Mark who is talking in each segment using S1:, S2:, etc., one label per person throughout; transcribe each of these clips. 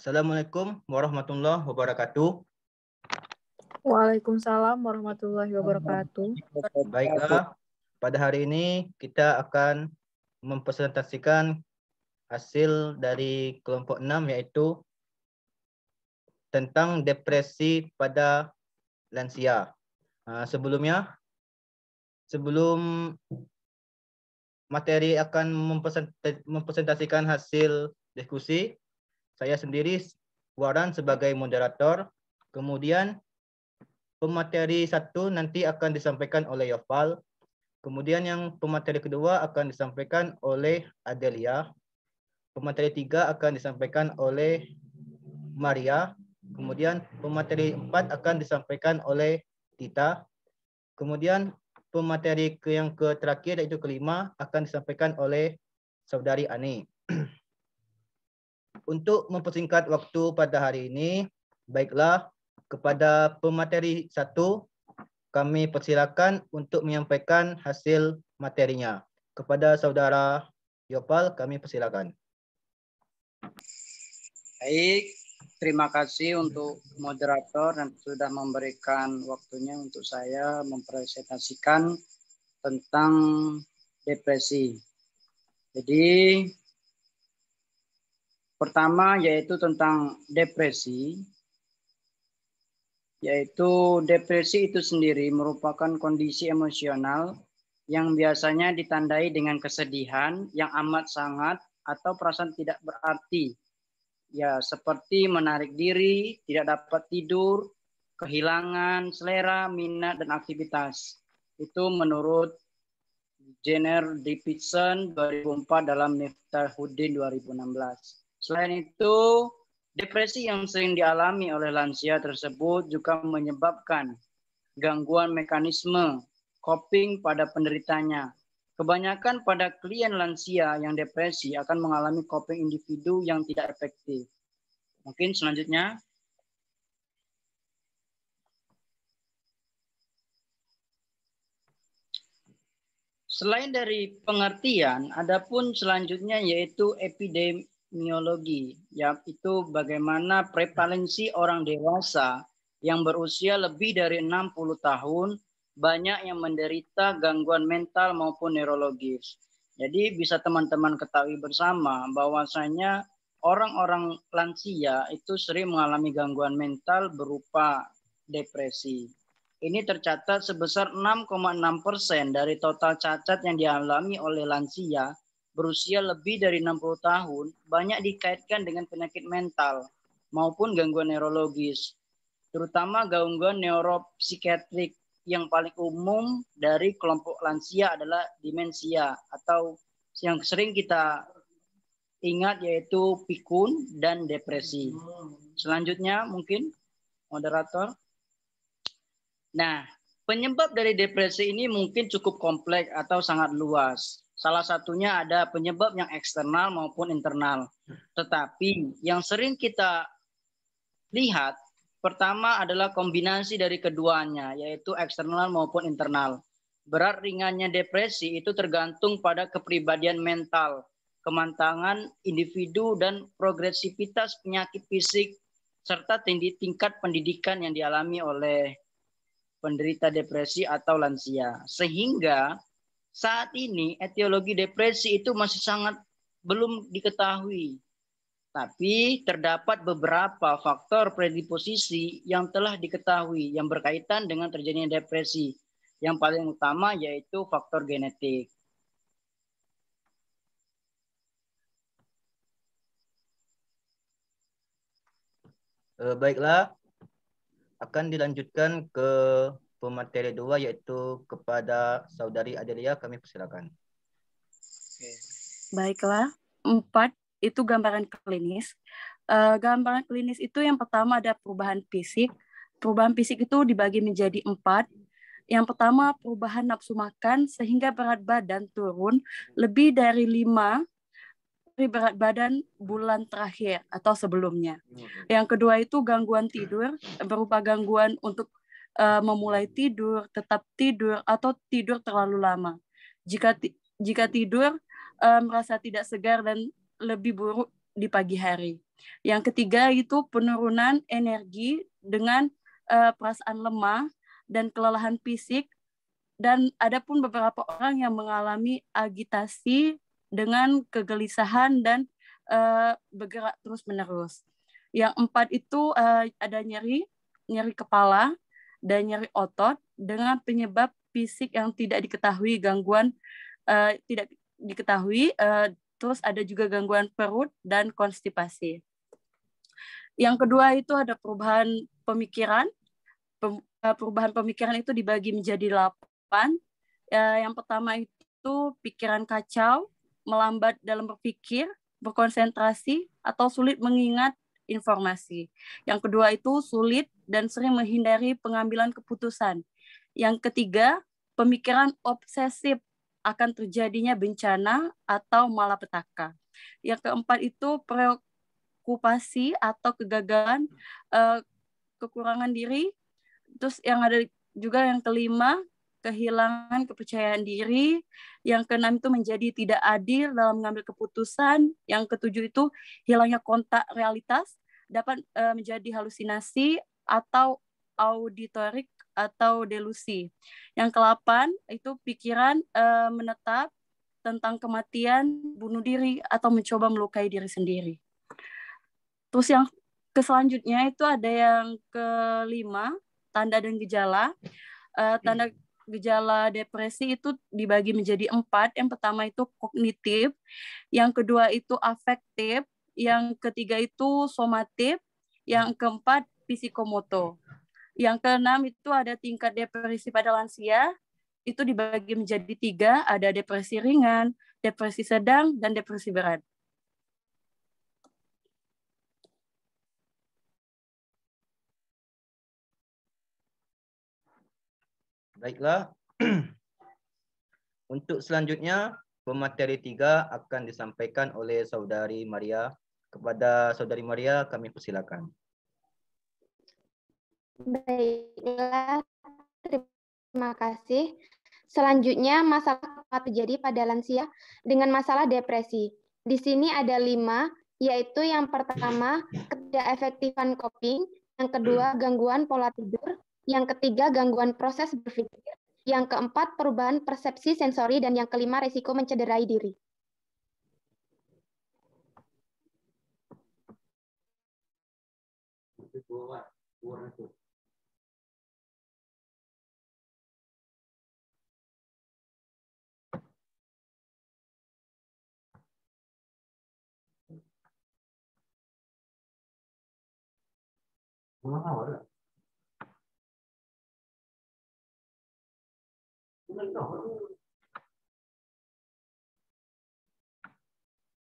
S1: Assalamualaikum warahmatullahi wabarakatuh.
S2: Waalaikumsalam warahmatullahi wabarakatuh.
S1: Baiklah, pada hari ini kita akan mempresentasikan hasil dari kelompok 6 yaitu tentang depresi pada lansia. Sebelum materi akan mempresentasikan hasil diskusi, saya sendiri Waran sebagai moderator. Kemudian pemateri 1 nanti akan disampaikan oleh Yofal. Kemudian yang pemateri kedua akan disampaikan oleh Adelia. Pemateri 3 akan disampaikan oleh Maria. Kemudian pemateri 4 akan disampaikan oleh Tita. Kemudian pemateri yang terakhir yaitu kelima akan disampaikan oleh Saudari Ani. Untuk mempersingkat waktu pada hari ini, baiklah kepada pemateri 1 kami persilakan untuk menyampaikan hasil materinya. Kepada Saudara Yopal kami persilakan.
S3: Baik, terima kasih untuk moderator yang sudah memberikan waktunya untuk saya mempresentasikan tentang depresi. Jadi, pertama yaitu tentang depresi, yaitu depresi itu sendiri merupakan kondisi emosional yang biasanya ditandai dengan kesedihan yang amat sangat atau perasaan tidak berarti. Ya, seperti menarik diri, tidak dapat tidur, kehilangan selera, minat, dan aktivitas. Itu menurut Jenner Davidson 2004 dalam Miftahuddin 2016. Selain itu, depresi yang sering dialami oleh lansia tersebut juga menyebabkan gangguan mekanisme coping pada penderitanya. Kebanyakan pada klien lansia yang depresi akan mengalami coping individu yang tidak efektif. Mungkin selanjutnya. Selain dari pengertian, adapun selanjutnya yaitu epidemiologi, yaitu bagaimana prevalensi orang dewasa yang berusia lebih dari 60 tahun banyak yang menderita gangguan mental maupun neurologis. Jadi bisa teman-teman ketahui bersama bahwasanya orang-orang lansia itu sering mengalami gangguan mental berupa depresi. Ini tercatat sebesar 6,6% dari total cacat yang dialami oleh lansia berusia lebih dari 60 tahun banyak dikaitkan dengan penyakit mental maupun gangguan neurologis, terutama gangguan neuropsikiatrik. Yang paling umum dari kelompok lansia adalah demensia atau yang sering kita ingat yaitu pikun dan depresi. Selanjutnya mungkin moderator. Nah, penyebab dari depresi ini mungkin cukup kompleks atau sangat luas. Salah satunya ada penyebab yang eksternal maupun internal. Tetapi yang sering kita lihat pertama adalah kombinasi dari keduanya, yaitu eksternal maupun internal. Berat ringannya depresi itu tergantung pada kepribadian mental, kematangan individu, dan progresivitas penyakit fisik, serta tingkat pendidikan yang dialami oleh penderita depresi atau lansia. Sehingga saat ini etiologi depresi itu masih sangat belum diketahui. Tapi terdapat beberapa faktor predisposisi yang telah diketahui yang berkaitan dengan terjadinya depresi. Yang paling utama yaitu faktor genetik.
S1: Baiklah, akan dilanjutkan ke pemateri 2 yaitu kepada Saudari Adelia, kami persilakan.
S2: Baiklah, 4 itu gambaran klinis. Gambaran klinis itu yang pertama ada perubahan fisik. Perubahan fisik itu dibagi menjadi 4. Yang pertama perubahan nafsu makan sehingga berat badan turun lebih dari 5 dari berat badan bulan terakhir atau sebelumnya. Yang kedua itu gangguan tidur berupa gangguan untuk memulai tidur, tetap tidur, atau tidur terlalu lama. Jika tidur merasa tidak segar dan lebih buruk di pagi hari. Yang ketiga itu penurunan energi dengan perasaan lemah dan kelelahan fisik, dan ada pun beberapa orang yang mengalami agitasi dengan kegelisahan dan bergerak terus-menerus. Yang empat itu ada nyeri kepala dan nyeri otot dengan penyebab fisik yang tidak diketahui, gangguan tidak diketahui, terus ada juga gangguan perut dan konstipasi. Yang kedua itu ada perubahan pemikiran. Perubahan pemikiran itu dibagi menjadi 8. Yang pertama itu pikiran kacau, melambat dalam berpikir, berkonsentrasi, atau sulit mengingat informasi. Yang kedua itu sulit dan sering menghindari pengambilan keputusan. Yang ketiga, pemikiran obsesif akan terjadinya bencana atau malapetaka. Yang keempat itu preokupasi atau kegagalan, kekurangan diri. Terus yang ada juga yang kelima, kehilangan kepercayaan diri. Yang keenam itu menjadi tidak adil dalam mengambil keputusan. Yang ketujuh itu hilangnya kontak realitas, dapat menjadi halusinasi atau auditorik atau delusi. Yang ke-8 itu pikiran menetap tentang kematian, bunuh diri, atau mencoba melukai diri sendiri. Terus yang selanjutnya itu ada yang kelima, tanda dan gejala. Tanda gejala depresi itu dibagi menjadi 4. Yang pertama itu kognitif, yang kedua itu afektif, yang ketiga itu somatif, yang keempat psikomotor. Yang keenam itu ada tingkat depresi pada lansia, itu dibagi menjadi 3, ada depresi ringan, depresi sedang, dan depresi berat.
S1: Baiklah. Untuk selanjutnya, pemateri 3 akan disampaikan oleh Saudari Maria. Kepada Saudari Maria, kami persilakan.
S4: Baiklah, terima kasih. Selanjutnya, masalah terjadi pada lansia dengan masalah depresi. Di sini ada 5, yaitu yang pertama, ketidakefektifan coping, yang kedua, gangguan pola tidur, yang ketiga, gangguan proses berpikir, yang keempat, perubahan persepsi sensori, dan yang kelima, resiko mencederai diri.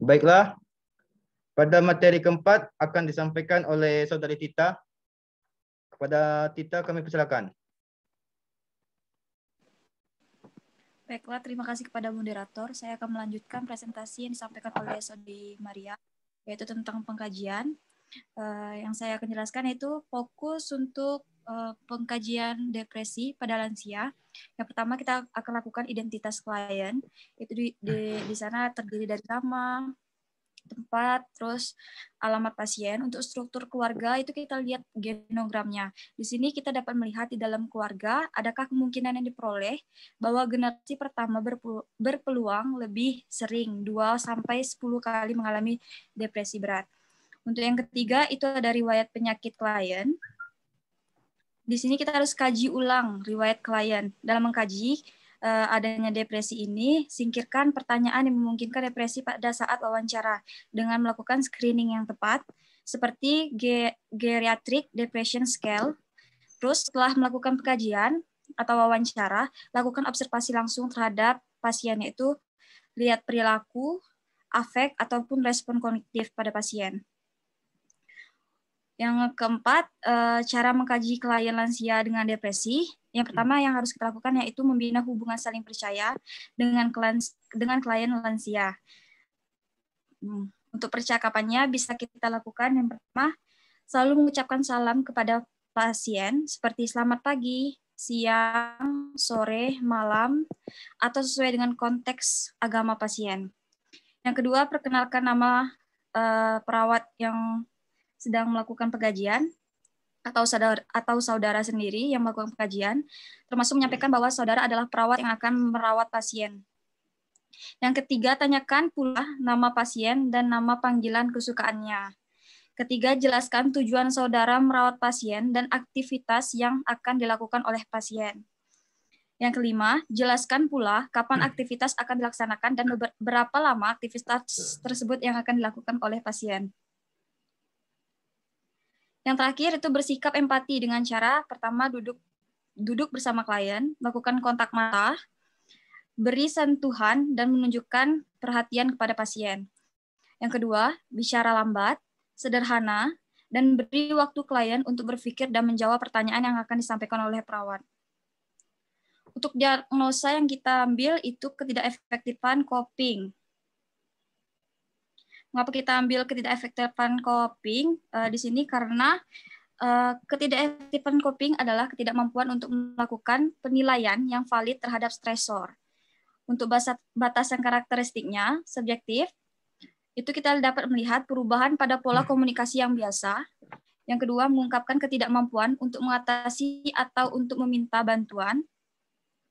S1: Baiklah, pada materi keempat akan disampaikan oleh Saudari Tita. Kepada Tita kami persilakan.
S5: Baiklah, terima kasih kepada moderator. Saya akan melanjutkan presentasi yang disampaikan oleh Saudari Maria, yaitu tentang pengkajian. Yang saya akan jelaskan itu fokus untuk pengkajian depresi pada lansia. Yang pertama kita akan lakukan identitas klien. Itu di sana terdiri dari nama, tempat, terus alamat pasien. Untuk struktur keluarga itu kita lihat genogramnya. Di sini kita dapat melihat di dalam keluarga adakah kemungkinan yang diperoleh bahwa generasi pertama berpeluang lebih sering 2-10 kali mengalami depresi berat. Untuk yang ketiga itu ada riwayat penyakit klien. Di sini kita harus kaji ulang riwayat klien. Dalam mengkaji adanya depresi ini, singkirkan pertanyaan yang memungkinkan depresi pada saat wawancara dengan melakukan screening yang tepat, seperti Geriatric Depression Scale. Terus setelah melakukan pengkajian atau wawancara, lakukan observasi langsung terhadap pasien, yaitu lihat perilaku, afek, ataupun respon kognitif pada pasien. Yang keempat, cara mengkaji klien lansia dengan depresi. Yang pertama yang harus kita lakukan yaitu membina hubungan saling percaya dengan klien lansia. Untuk percakapannya bisa kita lakukan yang pertama, selalu mengucapkan salam kepada pasien seperti selamat pagi, siang, sore, malam, atau sesuai dengan konteks agama pasien. Yang kedua, perkenalkan nama perawat yang sedang melakukan pengkajian atau saudara sendiri yang melakukan pengkajian, termasuk menyampaikan bahwa saudara adalah perawat yang akan merawat pasien. Yang ketiga, tanyakan pula nama pasien dan nama panggilan kesukaannya. Ketiga, jelaskan tujuan saudara merawat pasien dan aktivitas yang akan dilakukan oleh pasien. Yang kelima, jelaskan pula kapan aktivitas akan dilaksanakan dan berapa lama aktivitas tersebut yang akan dilakukan oleh pasien. Yang terakhir itu bersikap empati dengan cara pertama duduk bersama klien, melakukan kontak mata, beri sentuhan dan menunjukkan perhatian kepada pasien. Yang kedua, bicara lambat, sederhana, dan beri waktu klien untuk berpikir dan menjawab pertanyaan yang akan disampaikan oleh perawat. Untuk diagnosa yang kita ambil itu ketidakefektifan coping. Mengapa kita ambil ketidakefektifan coping di sini? Karena ketidakefektifan coping adalah ketidakmampuan untuk melakukan penilaian yang valid terhadap stresor. Untuk batasan karakteristiknya, subjektif, itu kita dapat melihat perubahan pada pola komunikasi yang biasa. Yang kedua, mengungkapkan ketidakmampuan untuk mengatasi atau untuk meminta bantuan.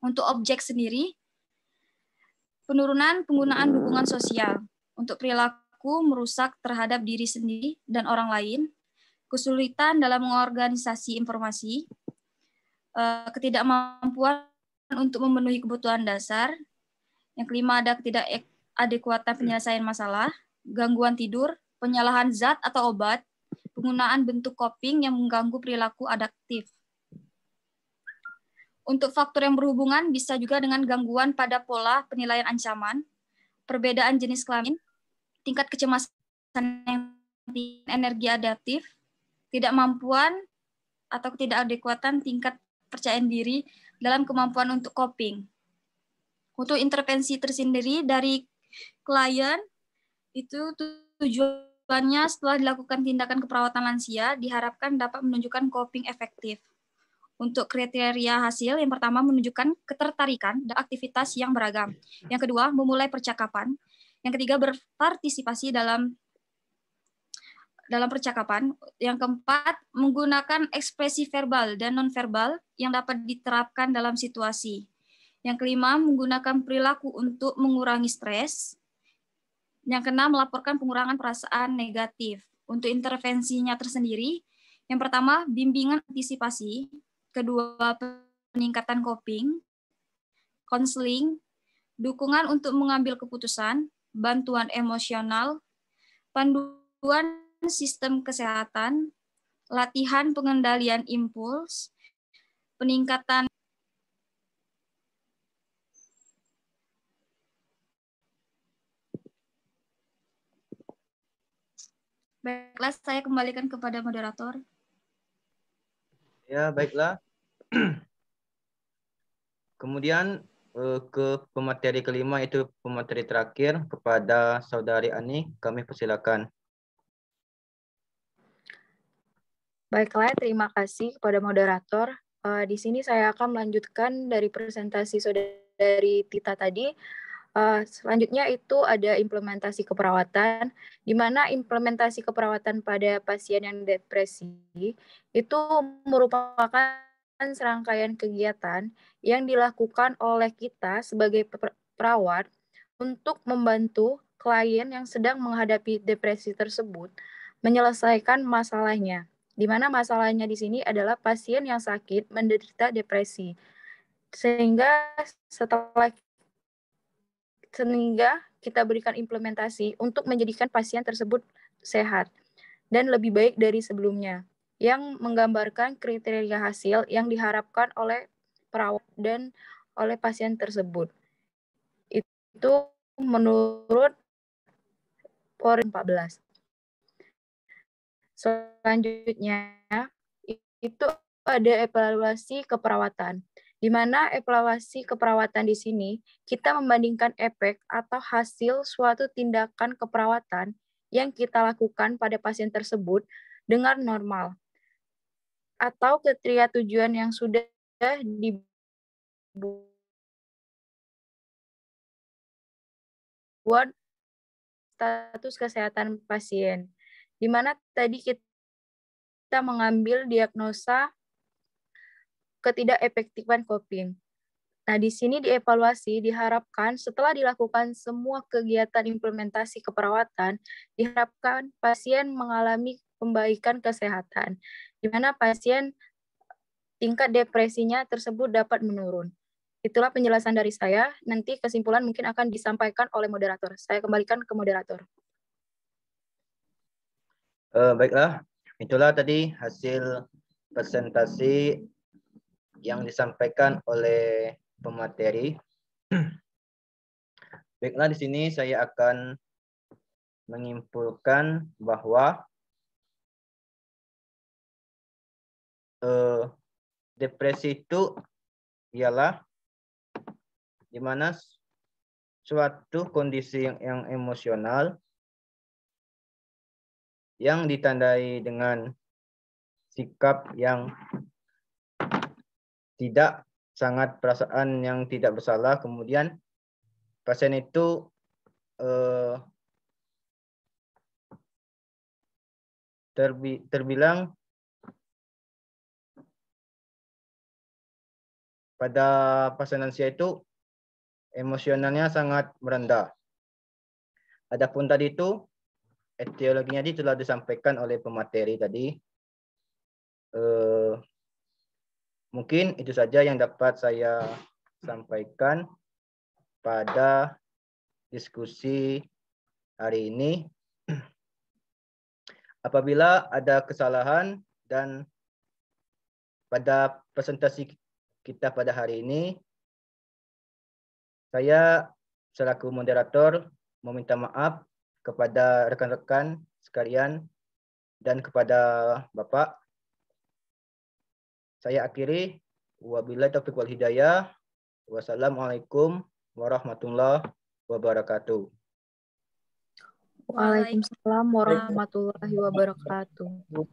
S5: Untuk objek sendiri, penurunan penggunaan dukungan sosial. Untuk perilaku merusak terhadap diri sendiri dan orang lain, kesulitan dalam mengorganisasi informasi, ketidakmampuan untuk memenuhi kebutuhan dasar. Yang kelima, ada ketidakadekuatan penyelesaian masalah, gangguan tidur, penyalahan zat atau obat, penggunaan bentuk coping yang mengganggu perilaku adaptif. Untuk faktor yang berhubungan bisa juga dengan gangguan pada pola penilaian ancaman, perbedaan jenis kelamin, tingkat kecemasan yang tinggi, energi adaptif, ketidakmampuan atau ketidakadekuatan tingkat percayaan diri dalam kemampuan untuk coping. Untuk intervensi tersendiri dari klien, itu tujuannya setelah dilakukan tindakan keperawatan lansia, diharapkan dapat menunjukkan coping efektif. Untuk kriteria hasil, yang pertama menunjukkan ketertarikan dan aktivitas yang beragam. Yang kedua, memulai percakapan. Yang ketiga, berpartisipasi dalam percakapan. Yang keempat, menggunakan ekspresi verbal dan nonverbal yang dapat diterapkan dalam situasi. Yang kelima, menggunakan perilaku untuk mengurangi stres. Yang keenam, melaporkan pengurangan perasaan negatif. Untuk intervensinya tersendiri, yang pertama, bimbingan antisipasi. Kedua, peningkatan coping, konseling, dukungan untuk mengambil keputusan, bantuan emosional, panduan sistem kesehatan, latihan pengendalian impuls, peningkatan Baiklah, saya kembalikan kepada moderator.
S1: Ya, baiklah. Kemudian ke pemateri kelima, itu pemateri terakhir kepada Saudari Ani. Kami persilakan.
S2: Baiklah, terima kasih kepada moderator. Di sini saya akan melanjutkan dari presentasi Saudari Tita tadi. Selanjutnya itu ada implementasi keperawatan, di mana implementasi keperawatan pada pasien yang depresi itu merupakan serangkaian kegiatan yang dilakukan oleh kita sebagai perawat untuk membantu klien yang sedang menghadapi depresi tersebut menyelesaikan masalahnya. Di mana masalahnya di sini adalah pasien yang sakit menderita depresi. Sehingga kita berikan implementasi untuk menjadikan pasien tersebut sehat dan lebih baik dari sebelumnya, yang menggambarkan kriteria hasil yang diharapkan oleh perawat dan oleh pasien tersebut. Itu menurut POR 14. Selanjutnya, itu ada evaluasi keperawatan, di mana evaluasi keperawatan di sini kita membandingkan efek atau hasil suatu tindakan keperawatan yang kita lakukan pada pasien tersebut dengan normal atau kriteria tujuan yang sudah dibuat
S6: status kesehatan pasien, di mana tadi kita mengambil diagnosa ketidakefektifan coping. Nah, di sini dievaluasi diharapkan setelah dilakukan semua kegiatan implementasi keperawatan, diharapkan pasien mengalami pembaikan kesehatan, di mana pasien tingkat depresinya tersebut dapat menurun. Itulah penjelasan dari saya. Nanti kesimpulan mungkin akan disampaikan oleh moderator. Saya kembalikan ke moderator.
S1: Baiklah, itulah tadi hasil presentasi yang disampaikan oleh pemateri. Baiklah, di sini saya akan menyimpulkan bahwa depresi itu ialah di mana suatu kondisi yang emosional yang ditandai dengan sikap yang tidak sangat perasaan yang tidak bersalah, kemudian pasien itu terbilang pada pasien lansia itu emosionalnya sangat merendah. Adapun tadi itu etiologinya tadi telah disampaikan oleh pemateri tadi. Mungkin itu saja yang dapat saya sampaikan pada diskusi hari ini. Apabila ada kesalahan dan pada presentasi kita pada hari ini, saya selaku moderator meminta maaf kepada rekan-rekan sekalian dan kepada Bapak. Saya akhiri. Wabillahi taufiq wal hidayah. Wassalamualaikum warahmatullahi wabarakatuh.
S6: Waalaikumsalam warahmatullahi wabarakatuh.